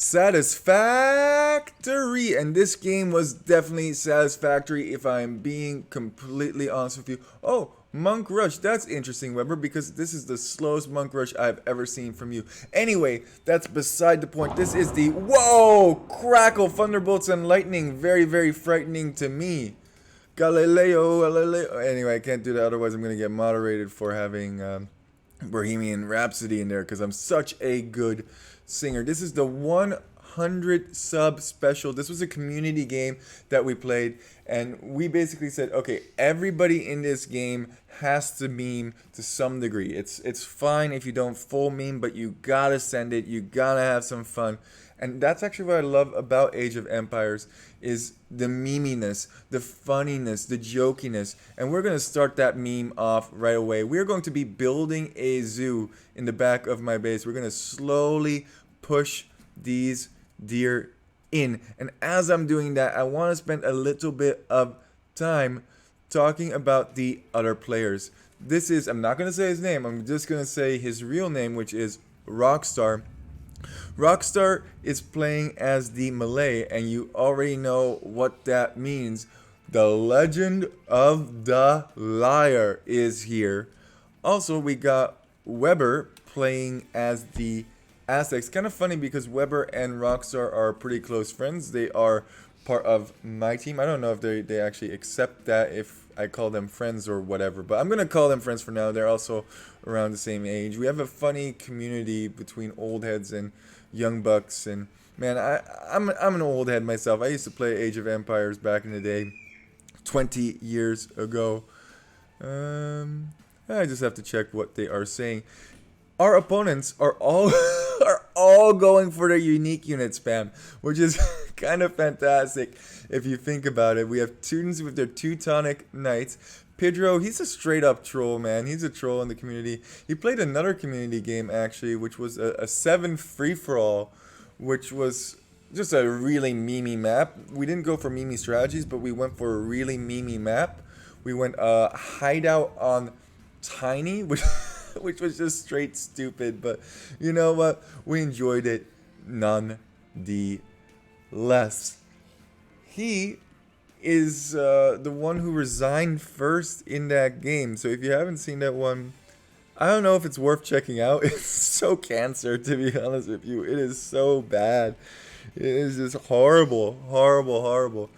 Satisfactory, and this game was definitely satisfactory if I'm being completely honest with you. Oh, Monk Rush, that's interesting, Weber, because this is the slowest Monk Rush I've ever seen from you. Anyway, that's beside the point. This is the whoa crackle thunderbolts and lightning, very very frightening to me. Galileo. Anyway, I can't do that, otherwise I'm gonna get moderated for having Bohemian Rhapsody in there because I'm such a good singer. This is the 100 sub special. This was a community game that we played, and we basically said, okay, everybody in this game has to meme to some degree. It's fine if you don't full meme, but you gotta send it. You gotta have some fun. And that's actually what I love about Age of Empires is the meminess, the funniness, the jokiness. And we're going to start that meme off right away. We're going to be building a zoo in the back of my base. We're going to slowly push these deer in. And as I'm doing that, I want to spend a little bit of time talking about the other players. This is, I'm not going to say his name, I'm just going to say his real name, which is Rockstar. Rockstar is playing as the Malay, and you already know what that means. The Legend of the Liar is here. Also, we got Weber playing as the Aztecs. Kind of funny because Weber and Rockstar are pretty close friends. They are part of my team. I don't know if they actually accept that if I call them friends or whatever, but I'm going to call them friends for now. They're also around the same age. We have a funny community between old heads and young bucks, and man, I'm an old head myself. I used to play Age of Empires back in the day, 20 years ago. I just have to check what they are saying. Our opponents are all are all going for their unique unit spam, which is kind of fantastic if you think about it. We have students with their Teutonic Knights. Pedro, he's a straight up troll, man. He's a troll in the community. He played another community game, actually, which was a 7 free-for-all, which was just a really memey map. We didn't go for memey strategies, but we went for a really memey map. We went hideout on Tiny, which was just straight stupid. But you know what? We enjoyed it nonetheless. He is the one who resigned first in that game. So if you haven't seen that one, I don't know if it's worth checking out. It's so cancer, to be honest with you. It is so bad. It is just horrible, horrible, horrible.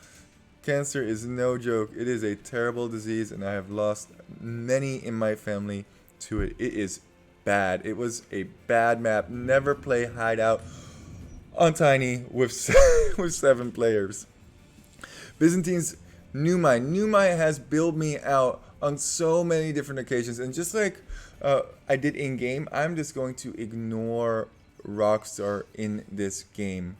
Cancer is no joke. It is a terrible disease, and I have lost many in my family to it. It is bad. It was a bad map. Never play hideout on Tiny with 7 players. Byzantine's Numai. Numai has bailed me out on so many different occasions, and just like I did in game, I'm just going to ignore Rockstar in this game.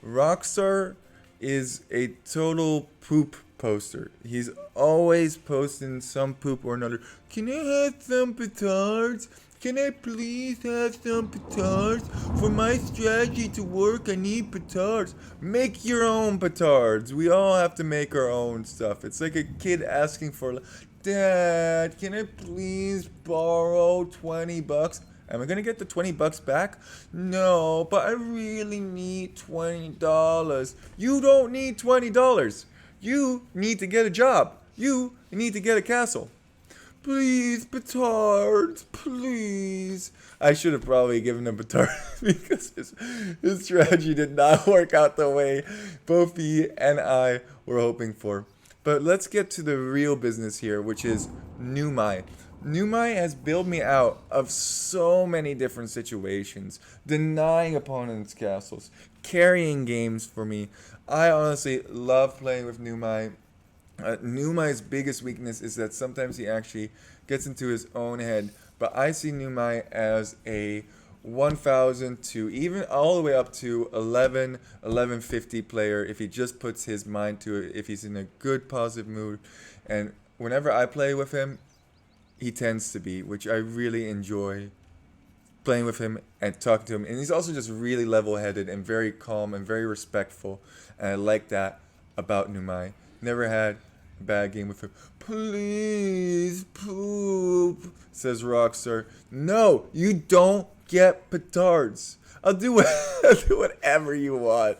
Rockstar is a total poop poster. He's always posting some poop or another. Can I have some petards? Can I please have some petards? For my strategy to work, I need petards. Make your own petards. We all have to make our own stuff. It's like a kid asking for, Dad, can I please borrow 20 bucks? Am I gonna get the 20 bucks back? No, but I really need $20. You don't need $20. You need to get a job. You need to get a castle. Please, petards, please. I should have probably given him petards because his strategy did not work out the way both he and I were hoping for. But let's get to the real business here, which is Numai. Numai has bailed me out of so many different situations, denying opponents castles, carrying games for me. I honestly love playing with Numai. Numai's biggest weakness is that sometimes he actually gets into his own head, but I see Numai as a 1,000 to even all the way up to 1150 player if he just puts his mind to it, if he's in a good positive mood. And whenever I play with him, he tends to be, which I really enjoy playing with him and talking to him. And he's also just really level-headed and very calm and very respectful. And I like that about Numai. Never had a bad game with him. Please, poop, says Rockstar. No, you don't get petards. I'll do whatever you want.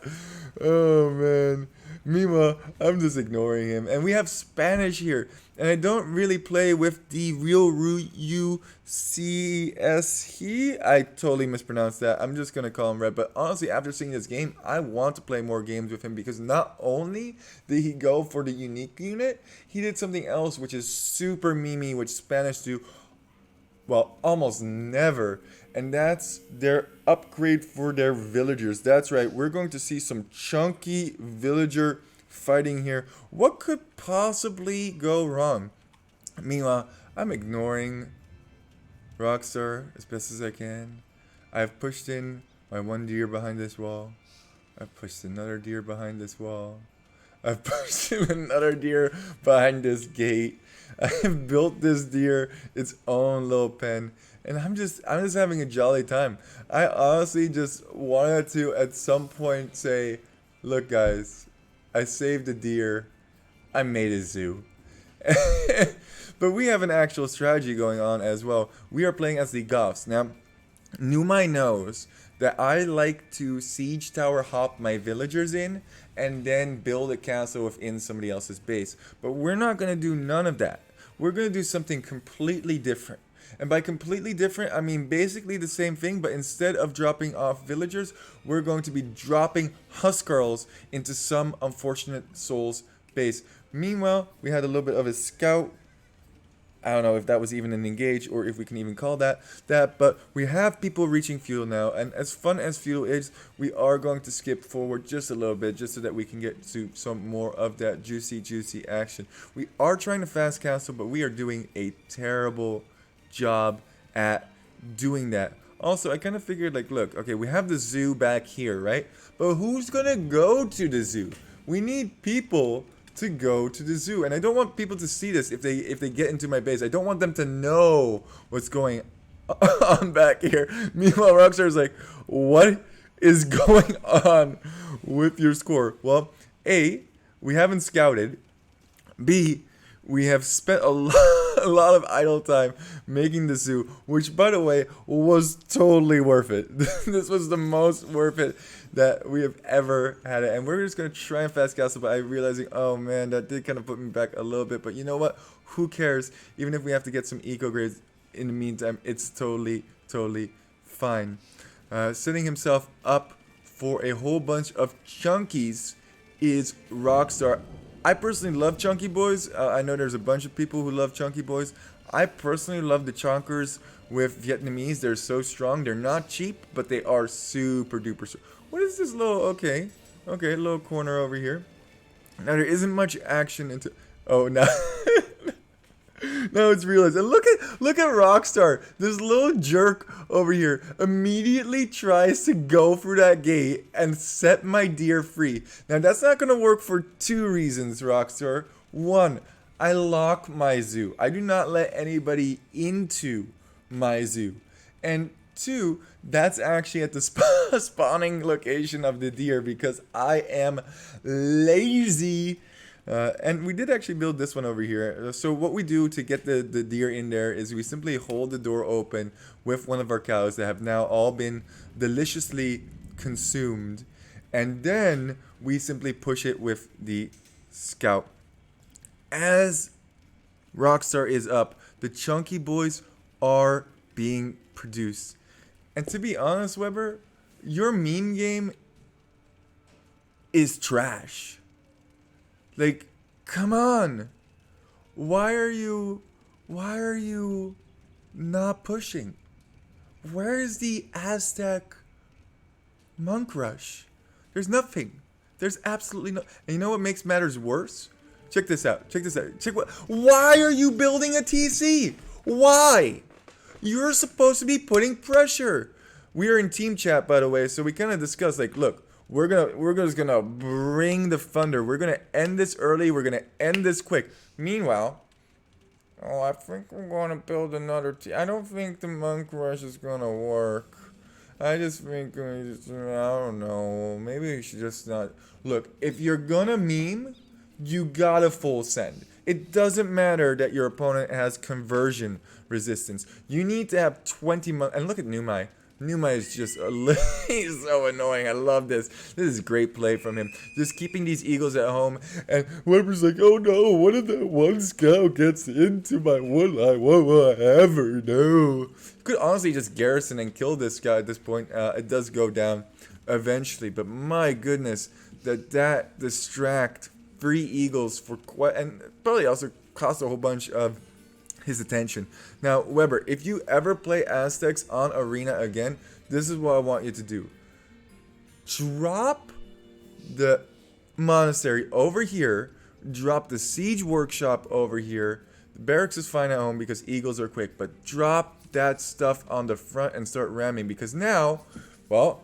Oh man. Meanwhile, I'm just ignoring him. And we have Spanish here. And I don't really play with the real UCS he. I totally mispronounced that. I'm just gonna call him Red. But honestly, after seeing this game, I want to play more games with him because not only did he go for the unique unit, he did something else which is super memey, which Spanish do well, almost never. And that's their upgrade for their villagers. That's right. We're going to see some chunky villager fighting here. What could possibly go wrong? Meanwhile, I'm ignoring Rockstar as best as I can. I've pushed in my one deer behind this wall. I've pushed another deer behind this wall. I've pushed in another deer behind this gate. I have built this deer its own little pen, and I'm just having a jolly time. I honestly just wanted to at some point say, look guys, I saved a deer. I made a zoo. But we have an actual strategy going on as well. We are playing as the Goths. Now, Numai knows that I like to siege tower hop my villagers in and then build a castle within somebody else's base. But we're not going to do none of that. We're going to do something completely different. And by completely different, I mean basically the same thing, but instead of dropping off villagers, we're going to be dropping Huskarls into some unfortunate soul's base. Meanwhile, we had a little bit of a scout. I don't know if that was even an engage or if we can even call that, but we have people reaching feudal now, and as fun as feudal is, we are going to skip forward just a little bit just so that we can get to some more of that juicy action. We are trying to fast castle, but we are doing a terrible job at doing that. Also, I kind of figured like, look, okay, we have the zoo back here, right? But who's gonna go to the zoo? We need people to go to the zoo, and I don't want people to see this if they get into my base. I don't want them to know what's going on back here. Meanwhile, Rockstar is like, what is going on with your score? Well, A, we haven't scouted. B, we have spent a lot of idle time making the zoo, which, by the way, was totally worth it. This was the most worth it that we have ever had it. And we're just going to try and fast castle, but I'm realizing, oh man, that did kind of put me back a little bit. But you know what? Who cares? Even if we have to get some eco grades in the meantime, it's totally fine. Setting himself up for a whole bunch of chunkies is Rockstar. I personally love chunky boys. I know there's a bunch of people who love chunky boys. I personally love the chonkers with Vietnamese. They're so strong. They're not cheap, but they are super duper strong. What is this little, okay, little corner over here. Now there isn't much action into, oh, now, now it's realized. And look at Rockstar. This little jerk over here immediately tries to go through that gate and set my deer free. Now that's not going to work for two reasons, Rockstar. One, I lock my zoo. I do not let anybody into my zoo. And two, that's actually at the spawning location of the deer because I am lazy. And we did actually build this one over here. So what we do to get the deer in there is we simply hold the door open with one of our cows that have now all been deliciously consumed. And then we simply push it with the scout. As Rockstar is up, the chunky boys are being produced. And to be honest, Weber, your meme game is trash. Like, come on. Why are you not pushing? Where is the Aztec monk rush? There's nothing. There's absolutely no. And you know what makes matters worse? Check this out. Why are you building a TC? Why? You're supposed to be putting pressure. We are in team chat, by the way, so we kind of discussed, like, look, we're just gonna bring the thunder. We're gonna end this early. We're gonna end this quick. Meanwhile, oh, I think we're gonna build another team. I don't think the monk rush is gonna work. I just think I don't know. Maybe we should just not. Look, if you're gonna meme, you gotta full send. It doesn't matter that your opponent has conversion resistance. You need to have 20 months. And look at Numai. Numa is just he's so annoying. I love this. This is great play from him. Just keeping these eagles at home. And Weber's like, oh no, what if that one scout gets into my wood line? What will I ever do? Could honestly just garrison and kill this guy at this point. It does go down eventually. But my goodness, that distract 3 eagles for quite, and probably also cost a whole bunch of his attention. Now, Weber, if you ever play Aztecs on Arena again, this is what I want you to do. Drop the monastery over here. Drop the siege workshop over here. The barracks is fine at home because eagles are quick. But drop that stuff on the front and start ramming. Because now, well,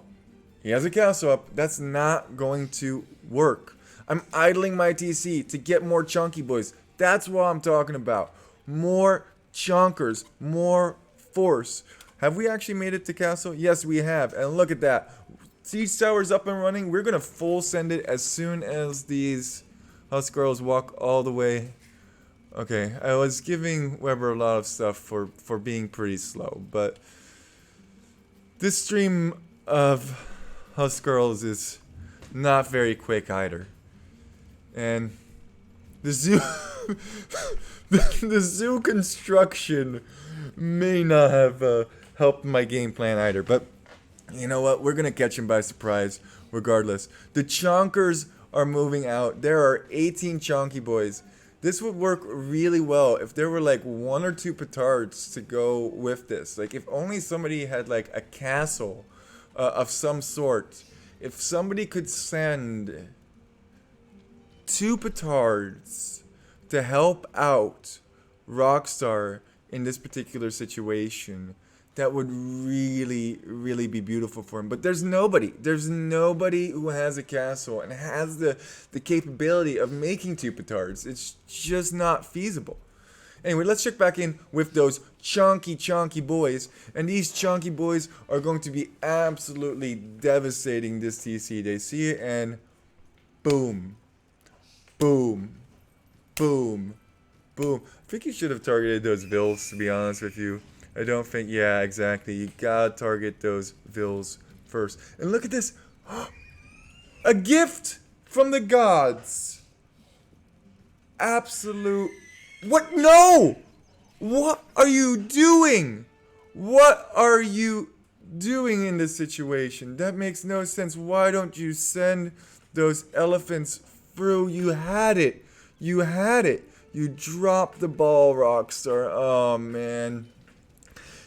he has a castle up. That's not going to work. I'm idling my TC to get more chunky boys. That's what I'm talking about. More chunkers, more force. Have we actually made it to castle? Yes, we have. And look at that. Siege tower's up and running. We're going to full send it as soon as these Husk girls walk all the way. Okay, I was giving Weber a lot of stuff for being pretty slow, but this stream of Husk girls is not very quick either. And the zoo the zoo construction may not have helped my game plan either, but you know what? We're gonna catch him by surprise regardless. The chonkers are moving out. There are 18 chonky boys. This would work really well if there were like 1 or 2 petards to go with this. Like if only somebody had like a castle of some sort. If somebody could send 2 petards to help out Rockstar in this particular situation, that would really, really be beautiful for him. But there's nobody. There's nobody who has a castle and has the capability of making 2 petards. It's just not feasible. Anyway, let's check back in with those chunky boys. And these chunky boys are going to be absolutely devastating this TC. They see it and boom. Boom. Boom. Boom. I think you should have targeted those Vills, to be honest with you. I don't think, yeah, exactly. You gotta target those Vills first. And look at this. A gift from the gods. Absolute. What? No! What are you doing? What are you doing in this situation? That makes no sense. Why don't you send those elephants through? You had it. You had it. You dropped the ball, Rockstar. Oh, man.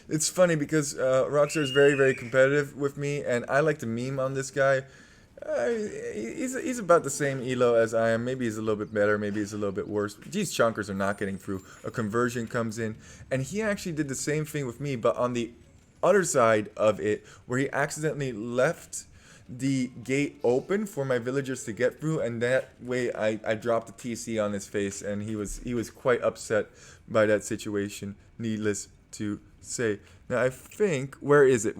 It's funny because Rockstar is very, very competitive with me, and I like to meme on this guy. He's about the same elo as I am. Maybe he's a little bit better. Maybe he's a little bit worse. These chunkers are not getting through. A conversion comes in, and he actually did the same thing with me, but on the other side of it, where he accidentally left the gate open for my villagers to get through, and that way I dropped the TC on his face, and he was quite upset by that situation, needless to say. Now I think, where is it?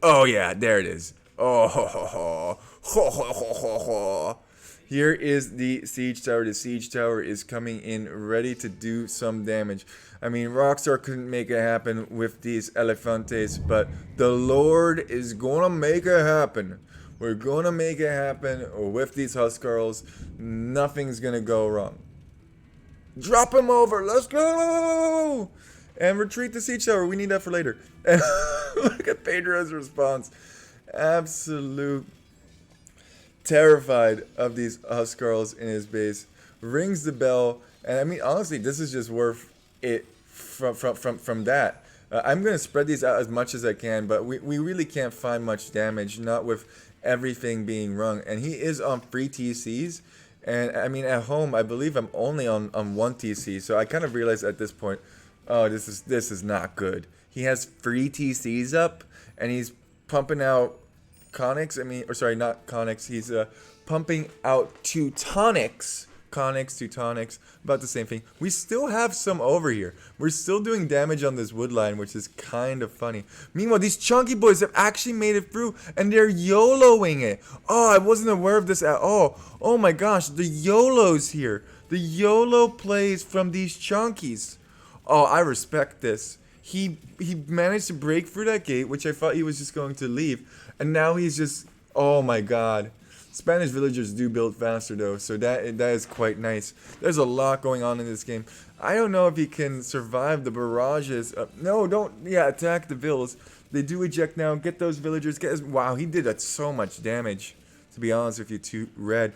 Oh yeah, there it is. Oh, ho, ho, ho. Ho, ho, ho, ho, ho. Here is the siege tower. The siege tower is coming in, ready to do some damage. I mean, Rockstar couldn't make it happen with these Elefantes, but the Lord is gonna make it happen. We're gonna make it happen with these Huskarls. Nothing's gonna go wrong. Drop him over. Let's go! And retreat the siege tower. We need that for later. And look at Pedro's response. Absolute terrified of these Huskarls in his base. Rings the bell. And I mean, honestly, this is just worth it from that. I'm going to spread these out as much as I can, but we really can't find much damage, not with everything being rung. And he is on free TCs. And I mean, at home, I believe I'm only on 1 TC. So I kind of realized at this point, oh, this is not good. He has free TCs up, and he's pumping out Conics. I mean, or sorry, not Conics. He's pumping out Teutonics. Conics, Teutonics, about the same thing. We still have some over here. We're still doing damage on this wood line, which is kind of funny. Meanwhile, these chunky boys have actually made it through, and they're YOLOing it. Oh, I wasn't aware of this at all. Oh my gosh, the YOLOs here. The YOLO plays from these chunkies. Oh, I respect this. he managed to break through that gate, which I thought he was just going to leave, and now he's just, oh my god. Spanish villagers do build faster though, so that is quite nice. There's a lot going on in this game. I don't know if he can survive the barrages. No, don't. Yeah, attack the vills. They do eject now. Get those villagers. Wow, he did so much damage. To be honest with you, to red.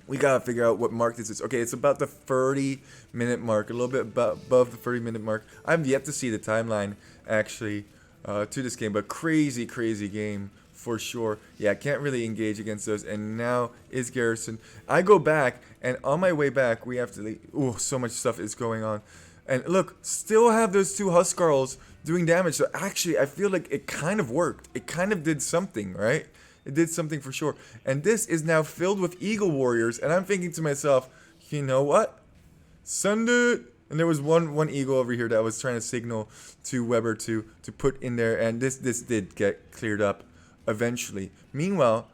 We gotta figure out what mark this is. Okay, it's about the 30-minute mark, a little bit above the 30-minute mark. I have yet to see the timeline actually to this game, but crazy game. For sure. Yeah, I can't really engage against those. And now is Garrison. I go back, and on my way back, we have to leave. Oh, so much stuff is going on. And look, still have those two Huskarls doing damage. So actually, I feel like it kind of worked. It kind of did something, right? It did something for sure. And this is now filled with Eagle Warriors. And I'm thinking to myself, you know what? Send it. And there was one eagle over here that was trying to signal to Weber to put in there. And this did get cleared up eventually. Meanwhile,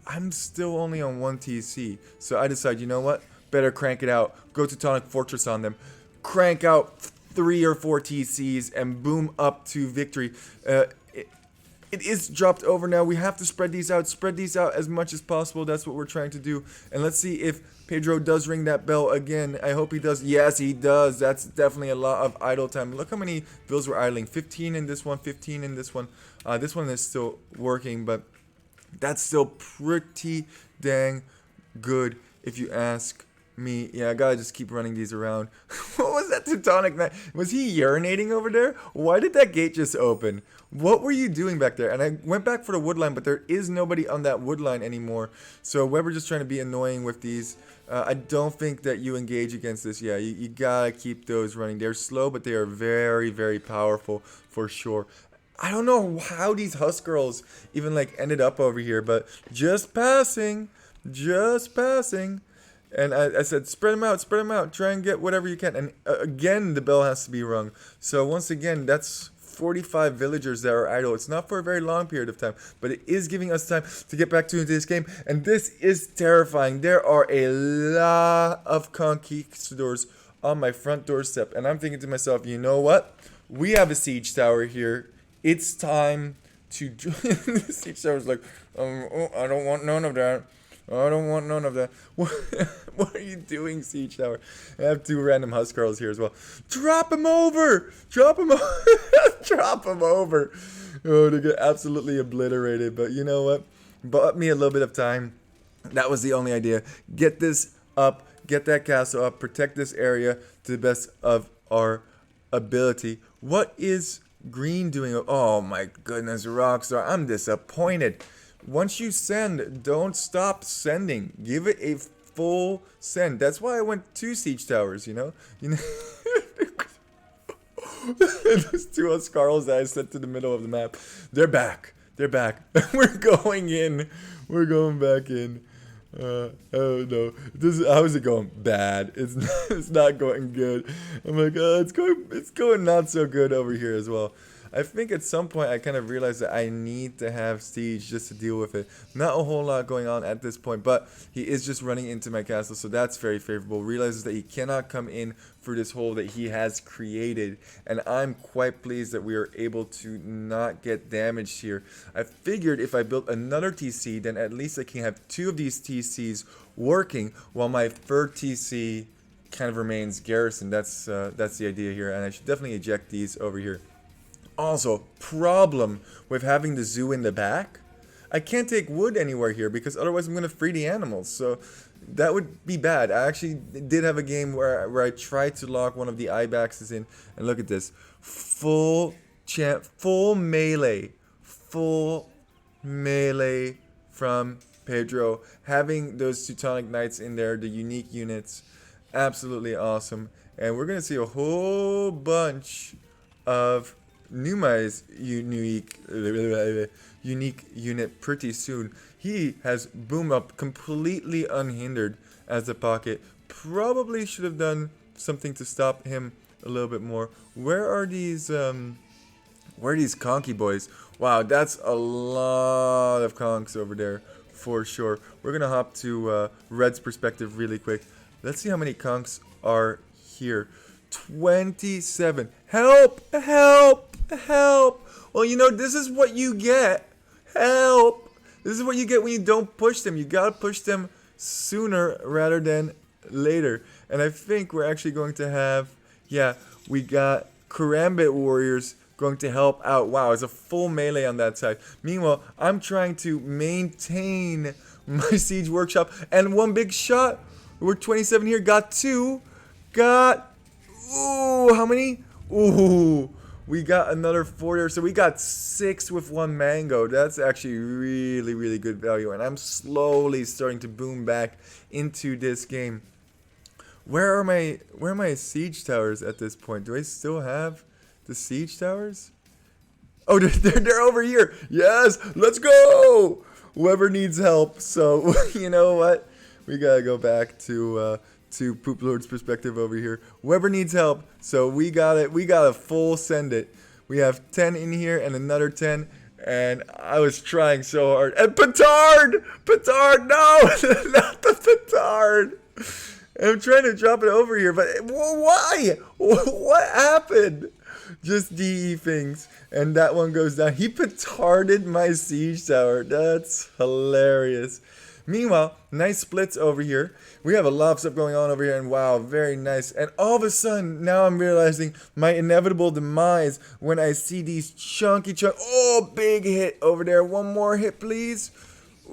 I'm still only on 1 TC. So I decide, you know what? Better crank it out. Go Teutonic Fortress on them. Crank out 3 or 4 TCs and boom up to victory. It is dropped over now. We have to spread these out. Spread these out as much as possible. That's what we're trying to do. And let's see if Pedro does ring that bell again. I hope he does. Yes, he does. That's definitely a lot of idle time. Look how many bills we're idling. 15 in this one, 15 in this one. This one is still working, but that's still pretty dang good if you ask me. Yeah, I gotta just keep running these around. What was that Teutonic Knight? Was he urinating over there? Why did that gate just open? What were you doing back there? And I went back for the wood line, but there is nobody on that wood line anymore. So Weber just trying to be annoying with these. I don't think that you engage against this. Yeah, you gotta keep those running. They're slow, but they are very powerful for sure. I don't know how these Huskarls even like ended up over here, but just passing. And I said, spread them out, try and get whatever you can. And again, the bell has to be rung. So once again, that's 45 villagers that are idle. It's not for a very long period of time, but it is giving us time to get back to this game. And this is terrifying. There are a lot of conquistadors on my front doorstep. And I'm thinking to myself, you know what? We have a siege tower here. It's time to... The siege tower's like, I don't want none of that. I don't want none of that. What are you doing, Siege Tower? I have 2 random Huskarls here as well. Drop him over! Drop him over! Drop him over! Oh, they get absolutely obliterated. But you know what? Bought me a little bit of time. That was the only idea. Get this up. Get that castle up. Protect this area to the best of our ability. What is green doing? Oh my goodness, Rockstar. I'm disappointed. Once you send, don't stop sending. Give it a full send. That's why I went 2 siege towers, you know? Those 2 Huskarls that I sent to the middle of the map. They're back. We're going in. We're going back in. Oh no. How is it going? Bad. It's not going good. I'm like, it's going not so good over here as well. I think at some point I kind of realized that I need to have siege just to deal with it. Not a whole lot going on at this point, but he is just running into my castle, so that's very favorable. Realizes that he cannot come in through this hole that he has created, and I'm quite pleased that we are able to not get damaged here. I figured if I built another TC, then at least I can have 2 of these TCs working while my 3rd TC kind of remains garrison. That's the idea here, and I should definitely eject these over here. Also, problem with having the zoo in the back. I can't take wood anywhere here because otherwise I'm going to free the animals. So that would be bad. I actually did have a game where I tried to lock one of the Ibexes in. And look at this. Full melee. Full melee from Pedro. Having those Teutonic Knights in there, the unique units. Absolutely awesome. And we're going to see a whole bunch of Numai's unique unit pretty soon. He has boom up completely unhindered as a pocket. Probably should have done something to stop him a little bit more. Where are these conky boys? Wow, that's a lot of conks over there for sure. We're gonna hop to Red's perspective really quick. Let's see how many conks are here. 27. Help! Help! Help! Well, you know, this is what you get. Help! This is what you get when you don't push them. You gotta push them sooner rather than later. And I think we're actually going to have, yeah, we got Karambit Warriors going to help out. Wow, it's a full melee on that side. Meanwhile, I'm trying to maintain my Siege Workshop. And one big shot. We're 27 here. Got 2. Got... Ooh, how many? Ooh, we got another 4 there. So we got 6 with 1 mango. That's actually really, really good value. And I'm slowly starting to boom back into this game. Where are my siege towers at this point? Do I still have the siege towers? Oh, they're over here. Yes, let's go. Weber needs help. So, you know what? We got to go back to Poop Lord's perspective over here. Weber needs help, so we got it. We got to full send it. We have 10 in here and another 10, and I was trying so hard. And Petard! Petard, no! Not the Petard! I'm trying to drop it over here, but why? What happened? Just DE things, and that one goes down. He petarded my siege tower. That's hilarious. Meanwhile, nice splits over here. We have a lot of stuff going on over here, and wow, very nice. And all of a sudden, now I'm realizing my inevitable demise when I see these chunky. Oh, big hit over there. One more hit, please.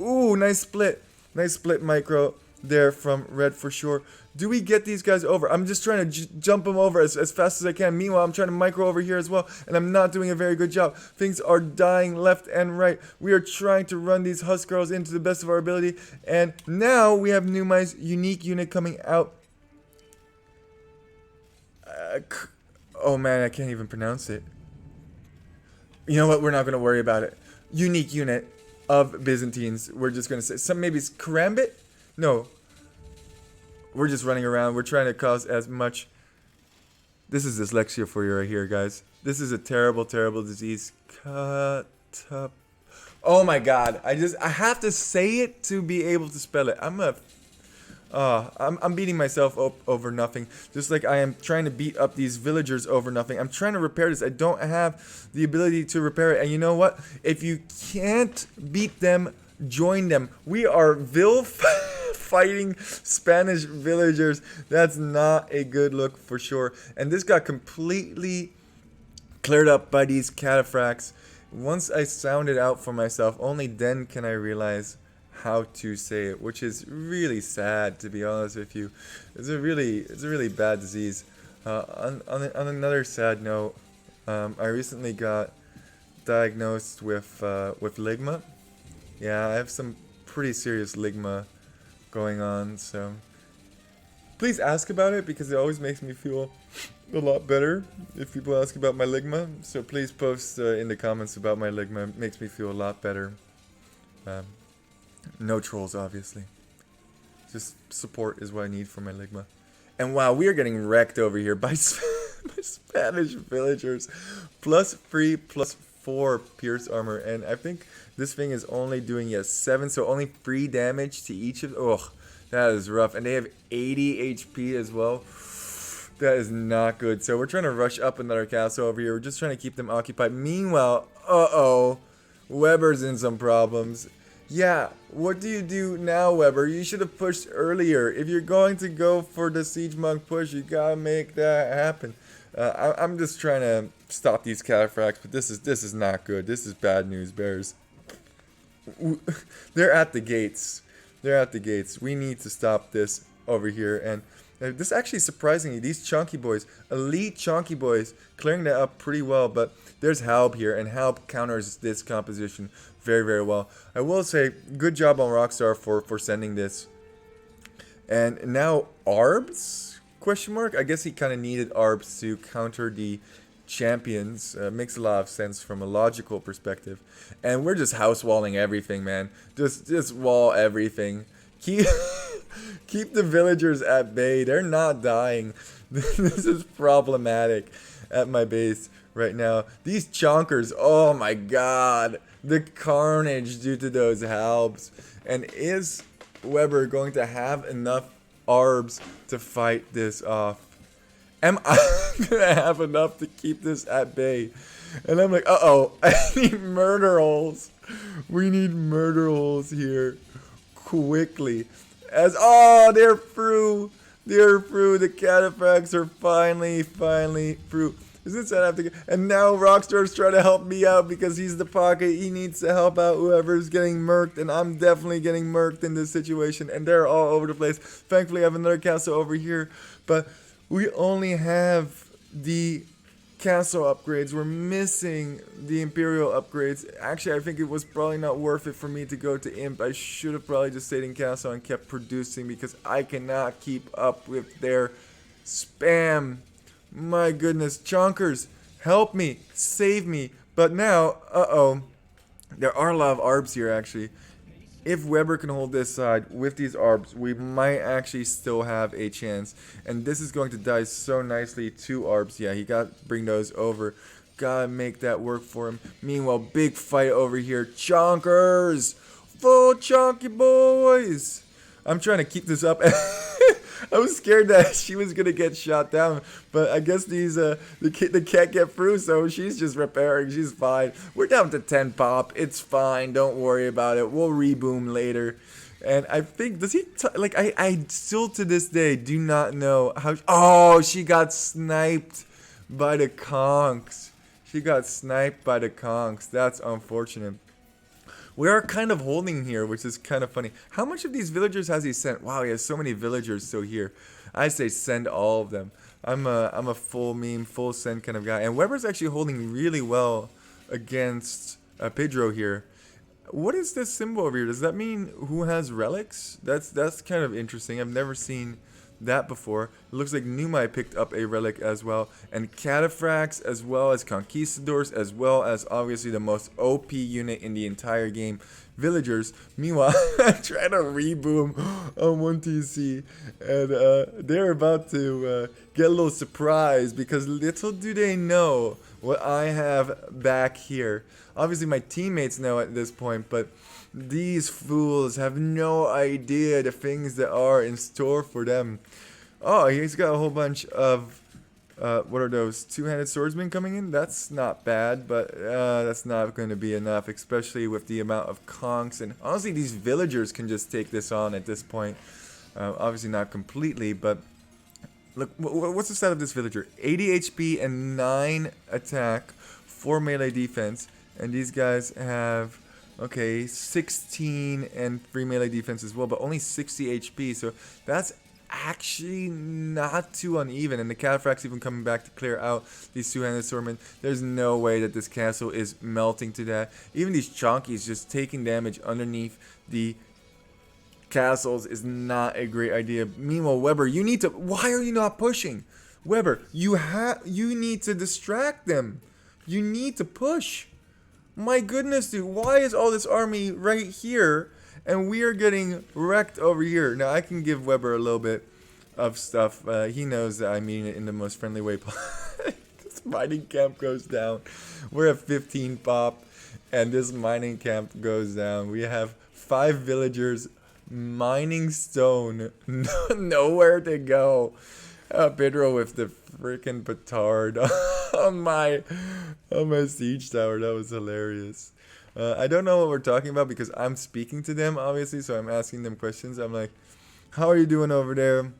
Ooh, nice split. Nice split micro there from Red for sure. Do we get these guys over? I'm just trying to jump them over as fast as I can. Meanwhile, I'm trying to micro over here as well, and I'm not doing a very good job. Things are dying left and right. We are trying to run these Huskarls into the best of our ability, and now we have Numai's unique unit coming out. Oh man, I can't even pronounce it. You know what? We're not going to worry about it. Unique unit of Byzantines. We're just going to say, maybe it's Karambit? No. We're just running around. We're trying to cause as much... This is dyslexia for you right here, guys. This is a terrible, terrible disease. Cut up. Oh my god. I have to say it to be able to spell it. I'm beating myself up over nothing. Just like I am trying to beat up these villagers over nothing. I'm trying to repair this. I don't have the ability to repair it. And you know what? If you can't beat them, join them. We are fighting Spanish villagers. That's not a good look for sure. And this got completely cleared up by these cataphracts. Once I sound it out for myself, only then can I realize how to say it, which is really sad, to be honest with you. It's a really bad disease. On another sad note, I recently got diagnosed with ligma. Yeah, I have some pretty serious ligma going on, so please ask about it, because it always makes me feel a lot better if people ask about my ligma. So please post in the comments about my ligma. It makes me feel a lot better. No trolls, obviously. Just support is what I need for my ligma. And wow, we are getting wrecked over here by Spanish villagers. +3, +4 pierce armor, and I think this thing is only doing 7, so only 3 damage to each of. Ugh, that is rough. And they have 80 HP as well. That is not good. So we're trying to rush up another castle over here. We're just trying to keep them occupied. Meanwhile, Weber's in some problems. Yeah, what do you do now, Weber? You should have pushed earlier. If you're going to go for the Siege Monk push, you gotta make that happen. I'm just trying to stop these cataphracts, but this is not good. This is bad news, Bears. They're at the gates. They're at the gates. We need to stop this over here. And this actually, surprisingly, these chunky boys, elite chunky boys, clearing that up pretty well. But there's Halb here, and Halb counters this composition very, very well. I will say, good job on Rockstar for sending this. And now Arbs? Question mark? I guess he kind of needed Arbs to counter the champions. Makes a lot of sense from a logical perspective. And we're just house walling everything, man. Just wall everything. Keep the villagers at bay. They're not dying. This is problematic at my base right now. These chonkers, oh my god. The carnage due to those halbs. And is Weber going to have enough Arbs to fight this off? am I gonna have enough to keep this at bay? And I'm like, uh-oh, I need murder holes. We need murder holes here quickly. Oh, they're through. They're through. The cataphracts are finally through. Is this I have to get? And now Rockstar's trying to help me out because he's the pocket. He needs to help out whoever's getting murked, and I'm definitely getting murked in this situation. And they're all over the place. Thankfully, I have another castle over here, but we only have the castle upgrades. We're missing the Imperial upgrades. Actually, I think it was probably not worth it for me to go to Imp. I should have probably just stayed in castle and kept producing because I cannot keep up with their spam. My goodness, Chonkers, help me, save me. But now, uh-oh, there are a lot of arbs here actually. If Weber can hold this side with these arbs, we might actually still have a chance. And this is going to die so nicely to arbs. Yeah, he got to bring those over. Gotta make that work for him. Meanwhile, big fight over here. Chonkers! Full chonky boys! I'm trying to keep this up. I was scared that she was gonna get shot down, but I guess the can't get through, so she's just repairing. She's fine. We're down to 10 pop. It's fine. Don't worry about it. We'll reboom later. And I think I still to this day do not know how. Oh, she got sniped by the conks. She got sniped by the conks. That's unfortunate. We are kind of holding here, which is kind of funny. How much of these villagers has he sent? Wow, he has so many villagers still here. I say send all of them. I'm a full meme, full send kind of guy. And Weber's actually holding really well against Pedro here. What is this symbol over here? Does that mean who has relics? That's kind of interesting. I've never seen that before. It looks like Numai picked up a relic as well, and Cataphracts as well as Conquistadors, as well as obviously the most OP unit in the entire game, Villagers. Meanwhile, I'm trying to reboom on 1TC, and they're about to get a little surprised because little do they know what I have back here. Obviously my teammates know at this point, but these fools have no idea the things that are in store for them. Oh, he's got a whole bunch of, what are those, two-handed swordsmen coming in? That's not bad, but that's not going to be enough, especially with the amount of conks. And honestly, these villagers can just take this on at this point. Obviously not completely, but look, what's the stat of this villager? 80 HP and 9 attack, 4 melee defense. And these guys have... okay, 16 and 3 melee defense as well, but only 60 HP, so that's actually not too uneven. And the Cataphracts even coming back to clear out these two-handed swordmen. There's no way that this castle is melting to that. Even these chonkies just taking damage underneath the castles is not a great idea. Meanwhile, Weber, you need to... why are you not pushing? Weber, you need to distract them. You need to push. My goodness, dude, why is all this army right here and we are getting wrecked over here? Now, I can give Weber a little bit of stuff. He knows that I mean it in the most friendly way. This mining camp goes down. We're at 15 pop, and this mining camp goes down. We have 5 villagers mining stone. Nowhere to go. Pedro with the freaking petard on my siege tower. That was hilarious. I don't know what we're talking about because I'm speaking to them, obviously, so I'm asking them questions. I'm like, how are you doing over there?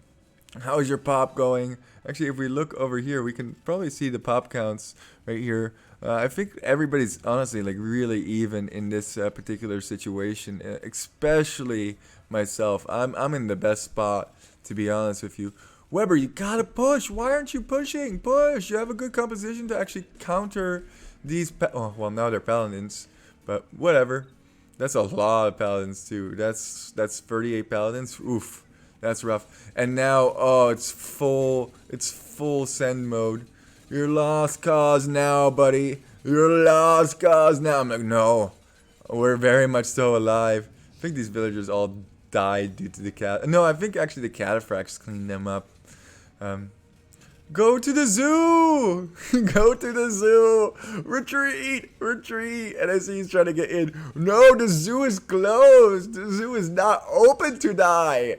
How is your pop going? Actually, if we look over here, we can probably see the pop counts right here. I think everybody's honestly like really even in this particular situation, especially myself. I'm in the best spot, to be honest with you. Weber, you gotta push. Why aren't you pushing? Push. You have a good composition to actually counter these. Oh, well, now they're paladins, but whatever. That's a lot of paladins too. That's 38 paladins. Oof, that's rough. And now, oh, it's full send mode. You're lost cause now, buddy. You're lost cause now. I'm like, no, we're very much still alive. I think these villagers all died due to the cat. No, I think actually the cataphracts cleaned them up. Go to the zoo! Go to the zoo! Retreat! Retreat! And I see he's trying to get in. No, the zoo is closed! The zoo is not open to die!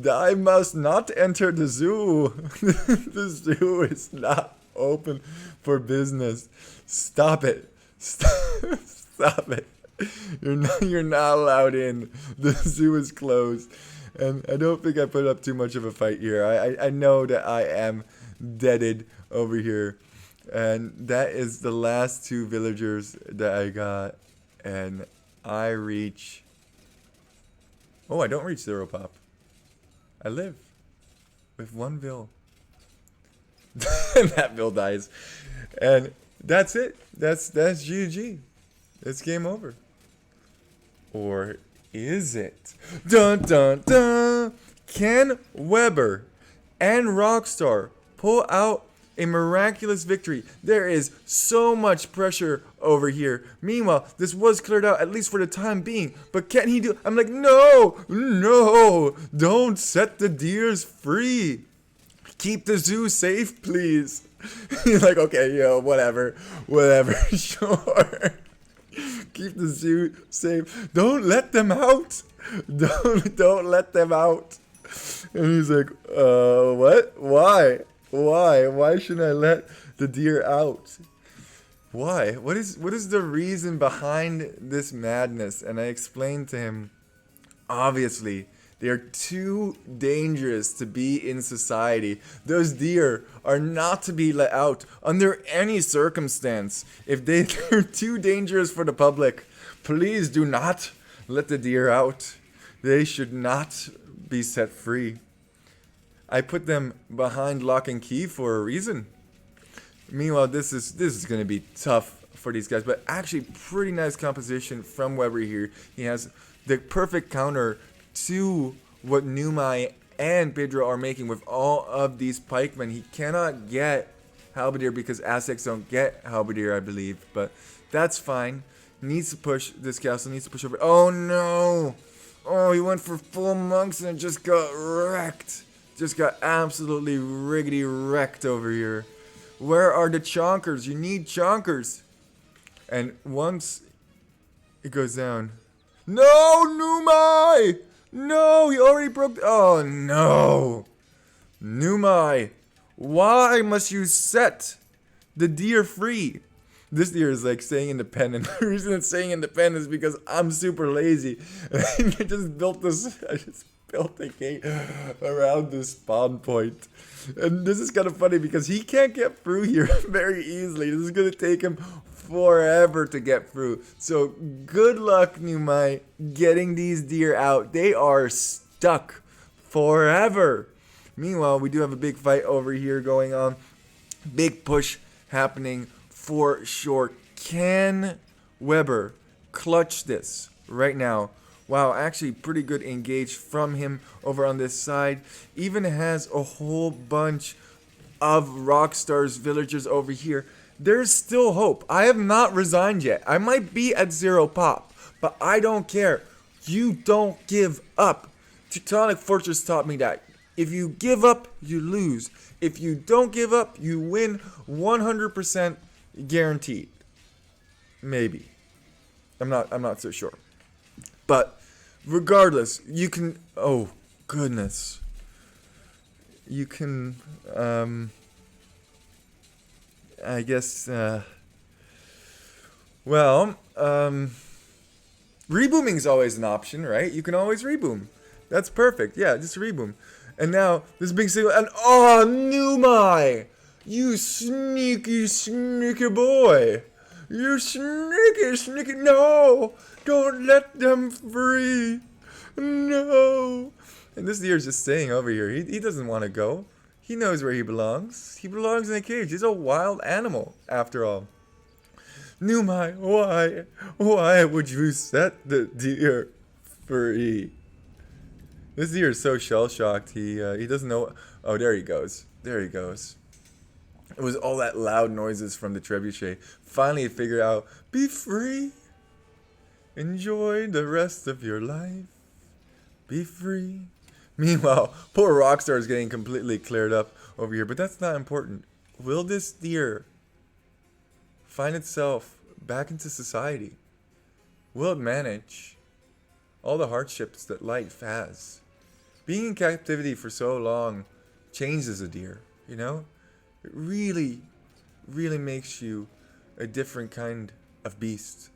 I must not enter the zoo. The zoo is not open for business. Stop it. Stop it. You're not allowed in. The zoo is closed. And I don't think I put up too much of a fight here. I know that I am deaded over here. And that is the last two villagers that I got. And I reach... Oh, I don't reach 0 pop. I live with 1 bill. And that bill dies. And that's it. That's GG. It's game over. Or is it? Dun dun dun! Can Weber and Rockstar pull out a miraculous victory? There is so much pressure over here. Meanwhile, this was cleared out, at least for the time being. But can he do... I'm like, no! No! Don't set the deers free! Keep the zoo safe, please. He's like, okay, yo, whatever. Whatever, sure. Keep the zoo safe. Don't let them out. Don't let them out. And he's like, what? Why? Why shouldn't I let the deer out? Why? What is the reason behind this madness? And I explained to him, obviously, they are too dangerous to be in society. Those deer are not to be let out under any circumstance. If they're too dangerous for the public, please do not let the deer out. They should not be set free. I put them behind lock and key for a reason. Meanwhile, this is going to be tough for these guys, but actually pretty nice composition from Weber here. He has the perfect counter to what Numai and Pedro are making with all of these pikemen. He cannot get Halberdier because Aztecs don't get Halberdier, I believe, but that's fine. Needs to push this castle, needs to push over. Oh no! Oh, he went for full monks and just got wrecked. Just got absolutely riggedy wrecked over here. Where are the chonkers? You need chonkers. And once it goes down. No, Numai! No, he already broke. Oh, no. Numai, why must you set the deer free? This deer is like staying independent. The reason it's staying independent is because I'm super lazy. I just built a gate around this spawn point. And this is kind of funny because he can't get through here very easily. This is going to take him forever to get through. So good luck, Numai, getting these deer out. They are stuck forever. Meanwhile, we do have a big fight over here going on. Big push happening for sure. Can Weber clutch this right now? Wow, actually pretty good engage from him over on this side. Even has a whole bunch of Rockstar's villagers over here. There's still hope. I have not resigned yet. I might be at 0 pop, but I don't care. You don't give up. Teutonic Fortress taught me that. If you give up, you lose. If you don't give up, you win 100% guaranteed. Maybe. I'm not so sure. But regardless, you can... Oh, goodness. You can... I guess... rebooming is always an option, right? You can always reboom. That's perfect. Yeah, just reboom. And now, this big signal... And... Oh, Numai! You sneaky, sneaky boy! You sneaky, sneaky... No! Don't let them free! No! And this deer is just staying over here. He doesn't want to go. He knows where he belongs. He belongs in a cage. He's a wild animal, after all. Numai, why? Why would you set the deer free? This deer is so shell-shocked. He doesn't know... Oh, there he goes. There he goes. It was all that loud noises from the trebuchet. Finally, he figured out, be free. Enjoy the rest of your life. Be free. Meanwhile, poor Rockstar is getting completely cleared up over here. But that's not important. Will this deer find itself back into society? Will it manage all the hardships that life has? being in captivity for so long changes a deer, you know? It really, really makes you a different kind of beast.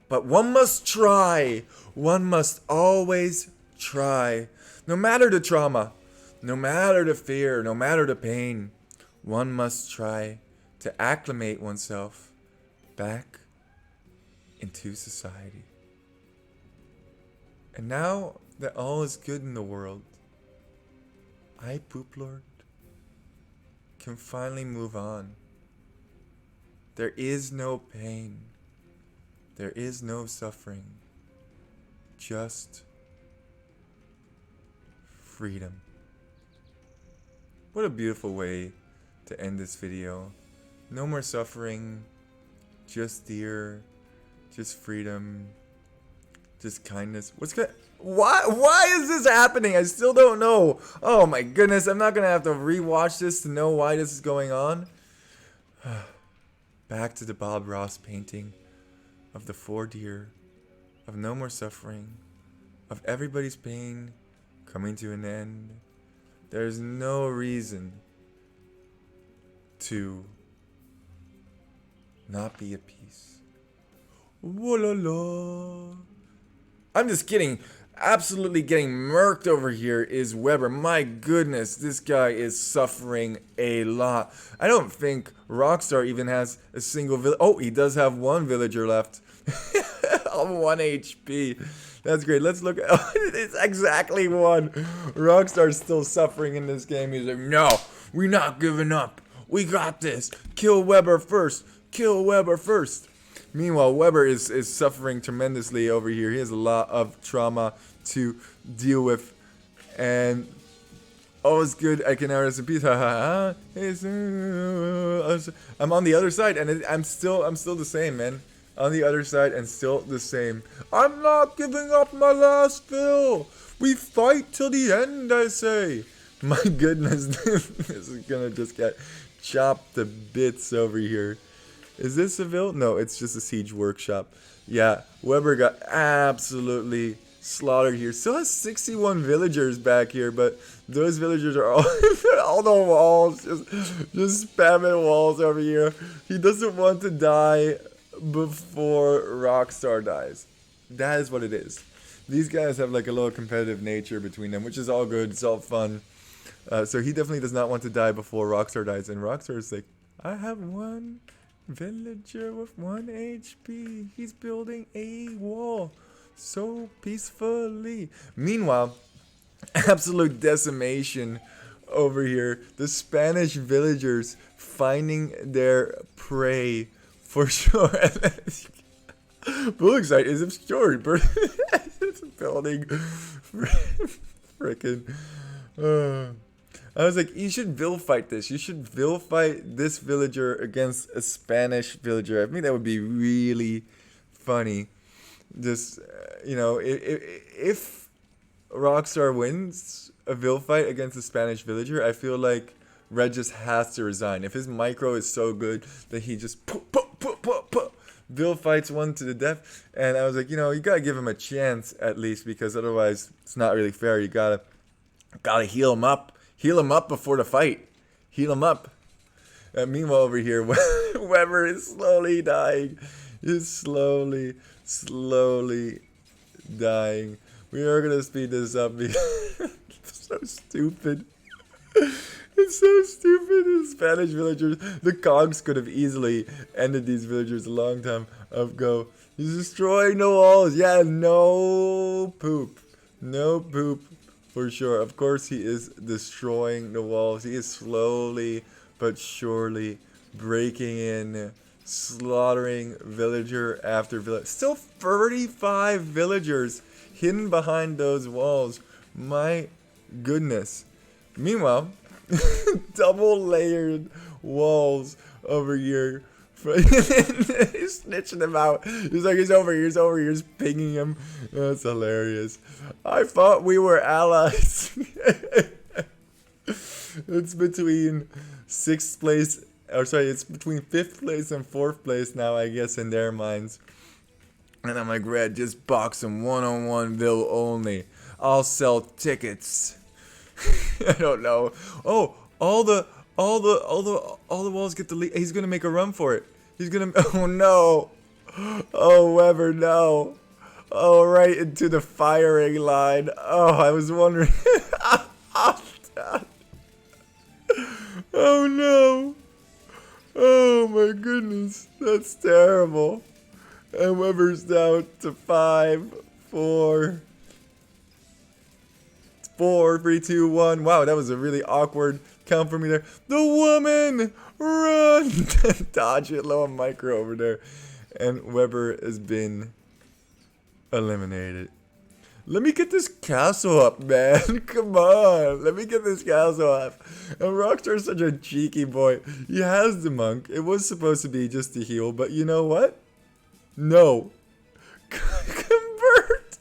But one must try. One must always try. No matter the trauma, no matter the fear, no matter the pain, one must try to acclimate oneself back into society. And now that all is good in the world, I, Poop Lord, can finally move on. There is no pain. There is no suffering. Just freedom. What a beautiful way to end this video. No more suffering. Just deer. Just freedom. Just kindness. Why is this happening? I still don't know. Oh my goodness. I'm not going to have to rewatch this to know why this is going on. Back to the Bob Ross painting of the 4 deer, of no more suffering, of everybody's pain coming to an end. There's no reason to not be at peace. Whoa-la-la. I'm just kidding. Absolutely getting murked over here is Weber. My goodness, this guy is suffering a lot. I don't think Rockstar even has a single village. Oh, he does have 1 villager left. On 1 HP. That's great. Let's look at it's exactly 1. Rockstar's still suffering in this game. He's like, no, we're not giving up. We got this. Kill Weber first. Kill Weber first. Meanwhile, Weber is suffering tremendously over here. He has a lot of trauma to deal with. And all is good. I can now rest in peace. I'm on the other side, and I'm still the same, man. On the other side, and still the same. I'm not giving up my last fill. We fight till the end, I say. My goodness, this is gonna just get chopped to bits over here. Is this a Seville? No, it's just a siege workshop. Yeah, Weber got absolutely slaughtered here. Still has 61 villagers back here, but those villagers are all the walls, just spamming walls over here. He doesn't want to die before Rockstar dies. That is what it is. These guys have like a little competitive nature between them, which is all good. It's all fun. So he definitely does not want to die before Rockstar dies. And Rockstar is like, I have 1 villager with 1 HP. He's building a wall so peacefully. Meanwhile, absolute decimation over here. The Spanish villagers finding their prey for sure. Bullseye is obscured. It's building frickin'. I was like, you should vil fight this. You should vil fight this villager against a Spanish villager. I think that would be really funny. Just, you know, if Rockstar wins a vil fight against a Spanish villager, I feel like Red just has to resign. If his micro is so good that he just vil fights one to the death. And I was like, you know, you gotta give him a chance at least, because otherwise it's not really fair. You gotta heal him up. Heal him up before the fight. Heal him up. Meanwhile, over here, Weber is slowly dying. He's slowly dying. We are going to speed this up because it's so stupid. It's so stupid. The Spanish villagers, the cogs could have easily ended these villagers a long time ago. He's destroying the walls. Yeah, no poop. No poop. For sure. Of course he is destroying the walls. He is slowly but surely breaking in, slaughtering villager after villager. Still 35 villagers hidden behind those walls. My goodness. Meanwhile, double layered walls over here. He's snitching him out. He's like, he's over here, he's pinging him. That's hilarious. I thought we were allies. It's between 6th place, or sorry, it's between 5th place and 4th place now, I guess, in their minds. And I'm like, Red, just box him 1-on-1 Vil only. I'll sell tickets. I don't know. Oh, all the walls get deleted. He's gonna make a run for it. He's gonna. Oh no. Oh Weber, no. Oh, right into the firing line. Oh, I was wondering. Oh no. Oh my goodness. That's terrible. And Weber's down to 5, 4, 4, 3, 2, 1. Wow, that was a really awkward count for me there. The woman! Run! Dodge it low on micro over there. And Weber has been eliminated. Let me get this castle up, man. Come on. Let me get this castle up. And Rockstar's such a cheeky boy. He has the monk. It was supposed to be just to heal, but you know what? No. Convert.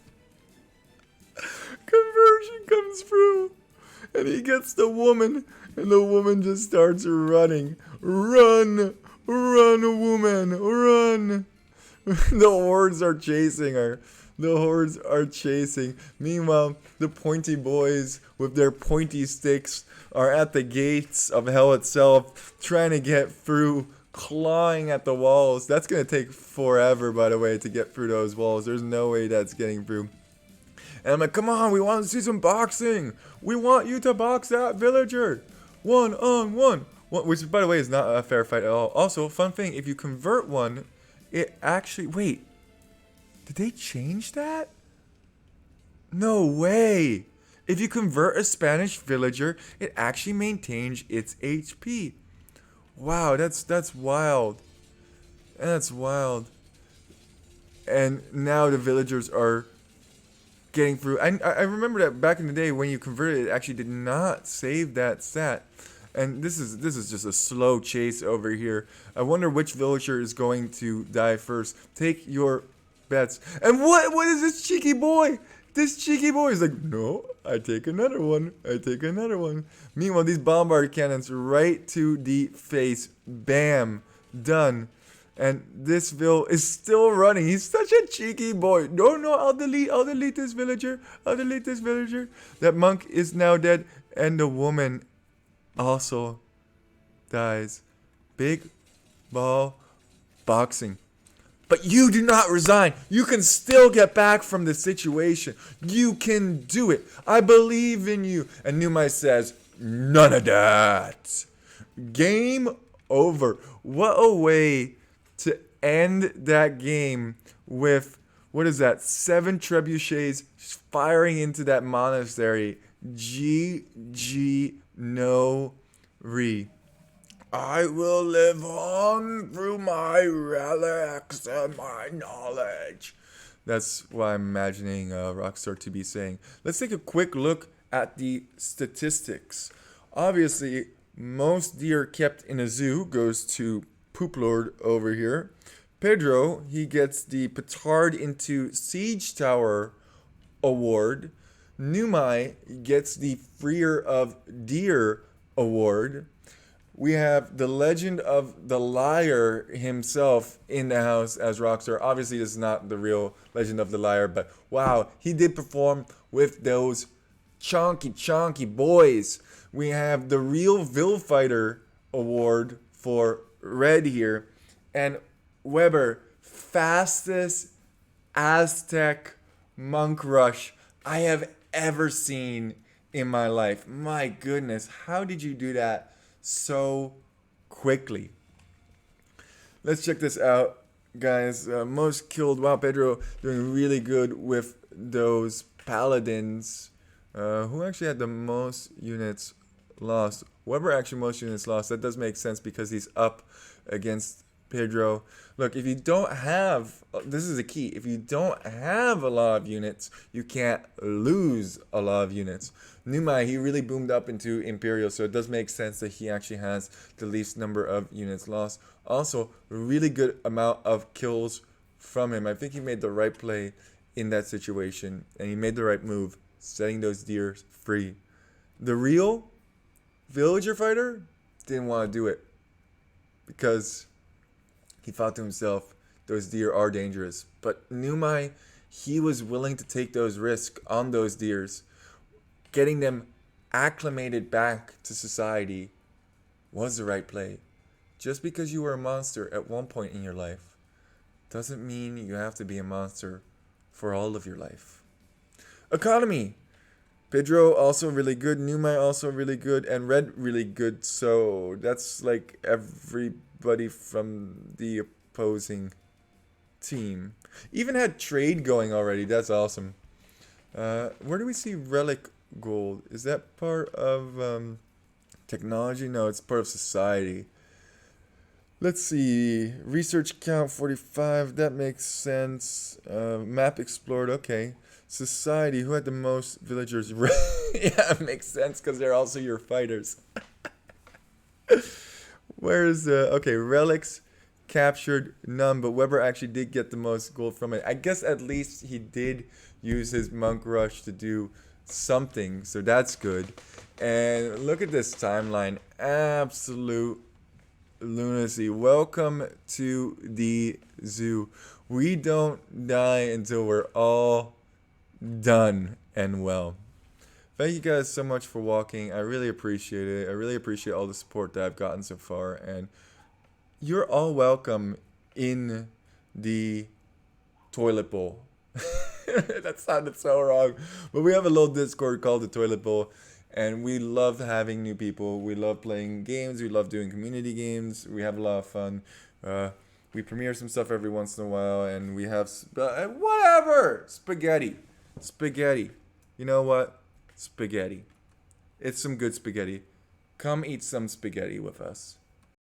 Conversion comes through. And he gets the woman. And the woman just starts running. Run. Run, woman. Run. The hordes are chasing her. The hordes are chasing. Meanwhile, the pointy boys with their pointy sticks are at the gates of hell itself, trying to get through, clawing at the walls. That's going to take forever, by the way, to get through those walls. There's no way that's getting through. And I'm like, come on, we want to see some boxing. We want you to box that villager. 1-on-1. Which, by the way, is not a fair fight at all. Also, fun thing, if you convert one, it actually... Wait. Did they change that? No way. If you convert a Spanish villager, it actually maintains its HP. Wow, that's wild. That's wild. And now the villagers are getting through. I remember that back in the day when you converted it actually did not save that stat. And this is just a slow chase over here. I wonder which villager is going to die first. Take your bets. And what is this cheeky boy? This cheeky boy is like, no, I take another one. I take another one. Meanwhile, these bombard cannons right to the face. Bam. Done. And this Vil is still running. He's such a cheeky boy. No, I'll delete this villager. I'll delete this villager. That monk is now dead. And the woman also dies. Big ball boxing. But you do not resign. You can still get back from the situation. You can do it. I believe in you. And Numai says, none of that. Game over. What a way to end that game with, what is that, 7 trebuchets firing into that monastery. GG no re. I will live on through my relics and my knowledge. That's what I'm imagining Rockstar to be saying. Let's take a quick look at the statistics. Obviously, most deer kept in a zoo goes to Poop Lord over here. Pedro, he gets the Petard into Siege Tower award. Numai gets the Freer of Deer award. We have the Legend of the Liar himself in the house as Rockstar. Obviously, this is not the real Legend of the Liar, but wow, he did perform with those chonky boys. We have the Real Vil Fighter award for Red here. And Weber, fastest Aztec monk rush I have ever seen in my life. My goodness, how did you do that so quickly? Let's check this out, guys. Most killed. Wow, Pedro doing really good with those paladins. Who actually had the most units lost? Weber actually most units lost. That does make sense because he's up against Pedro. Look, if you don't have, this is the key, if you don't have a lot of units, you can't lose a lot of units. Numai, he really boomed up into Imperial, so it does make sense that he actually has the least number of units lost. Also, really good amount of kills from him. I think he made the right play in that situation, and he made the right move, setting those deer free. The real villager fighter didn't want to do it because he thought to himself, those deer are dangerous. But Numai, he was willing to take those risks on those deers. Getting them acclimated back to society was the right play. Just because you were a monster at one point in your life doesn't mean you have to be a monster for all of your life. Economy. Pedro also really good, Numa also really good, and Red really good. So that's like everybody from the opposing team. Even had trade going already. That's awesome. Where do we see relic gold? Is that part of technology? No, it's part of society. Let's see. Research count 45. That makes sense. Map explored. Okay. Society. Who had the most villagers? Yeah, it makes sense because they're also your fighters. Where's the... Okay, relics captured none, but Weber actually did get the most gold from it. I guess at least he did use his monk rush to do something, so that's good. And look at this timeline. Absolute lunacy. Welcome to the zoo. We don't die until we're all done and well. Thank you guys so much for walking. I really appreciate it. I really appreciate all the support that I've gotten so far. And you're all welcome in the toilet bowl. That sounded so wrong. But we have a little Discord called the Toilet Bowl. And we love having new people. We love playing games. We love doing community games. We have a lot of fun. We premiere some stuff every once in a while. And we have... whatever! Spaghetti. Spaghetti. You know what? Spaghetti. It's some good spaghetti. Come eat some spaghetti with us.